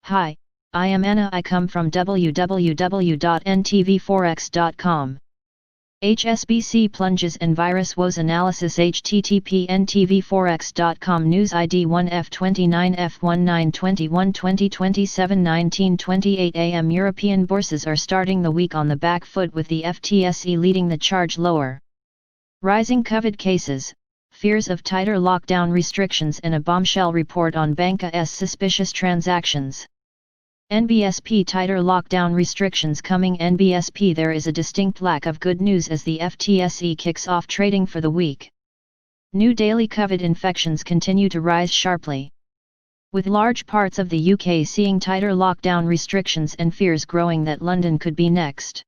Hi, I am Anna. I come from www.ntvforex.com. HSBC plunges and virus woes analysis. http ntvforex.com news ID 1F29F1921 2027 am. European bourses are starting the week on the back foot with the FTSE leading the charge lower. Rising COVID cases, fears of tighter lockdown restrictions and a bombshell report on Banca's suspicious transactions. NBSP tighter lockdown restrictions coming. NBSP there is a distinct lack of good news as the FTSE kicks off trading for the week. New daily COVID infections continue to rise sharply, with large parts of the UK seeing tighter lockdown restrictions and fears growing that London could be next.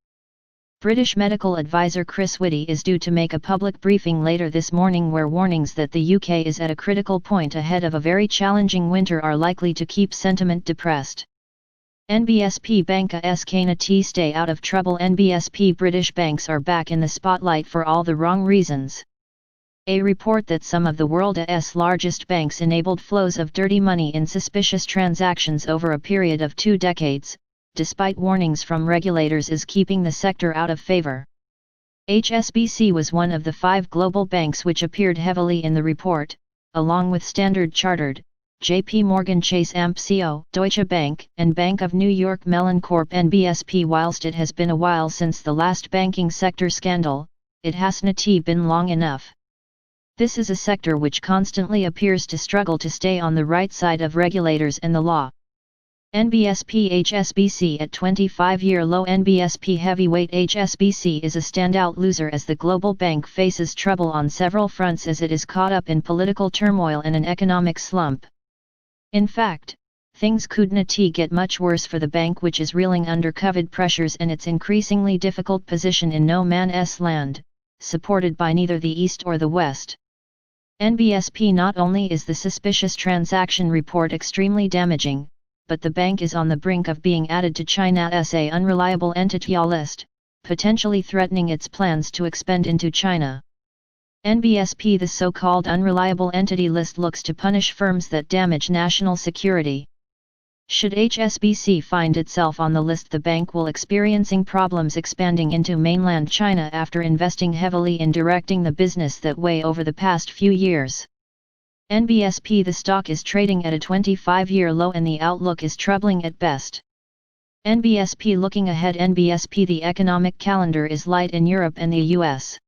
British medical advisor Chris Whitty is due to make a public briefing later this morning where warnings that the UK is at a critical point ahead of a very challenging winter are likely to keep sentiment depressed. NBSP Banca's T stay out of trouble. NBSP British banks are back in the spotlight for all the wrong reasons. A report that some of the world's largest banks enabled flows of dirty money in suspicious transactions over a period of 2 decades, despite warnings from regulators, is keeping the sector out of favor. HSBC was one of the 5 global banks which appeared heavily in the report, along with Standard Chartered, JP Morgan Chase AMP-CO, Deutsche Bank, and Bank of New York Mellon Corp. NBSP. Whilst it has been a while since the last banking sector scandal, it hasn't been long enough. This is a sector which constantly appears to struggle to stay on the right side of regulators and the law. NBSP HSBC at 25-year low. NBSP heavyweight HSBC is a standout loser as the global bank faces trouble on several fronts as it is caught up in political turmoil and an economic slump. In fact, things couldn't get much worse for the bank, which is reeling under COVID pressures and its increasingly difficult position in no man's land, supported by neither the East or the West. NBSP not only is the suspicious transaction report extremely damaging, but the bank is on the brink of being added to China's unreliable entity list, potentially threatening its plans to expand into China. NBSP, the so-called unreliable entity list, looks to punish firms that damage national security. Should HSBC find itself on the list, the bank will experiencing problems expanding into mainland China after investing heavily in directing the business that way over the past few years. NBSP, the stock is trading at a 25-year low and the outlook is troubling at best. NBSP looking ahead. NBSP, the economic calendar is light in Europe and the US.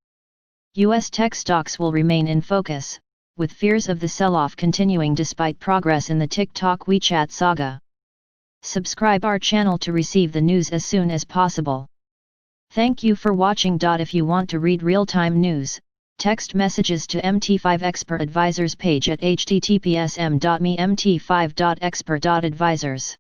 US tech stocks will remain in focus, with fears of the sell-off continuing despite progress in the TikTok WeChat saga. Subscribe our channel to receive the news as soon as possible. Thank you for watching. If you want to read real-time news, text messages to MT5 Expert Advisors page at https://m.me mt5.expert.advisors.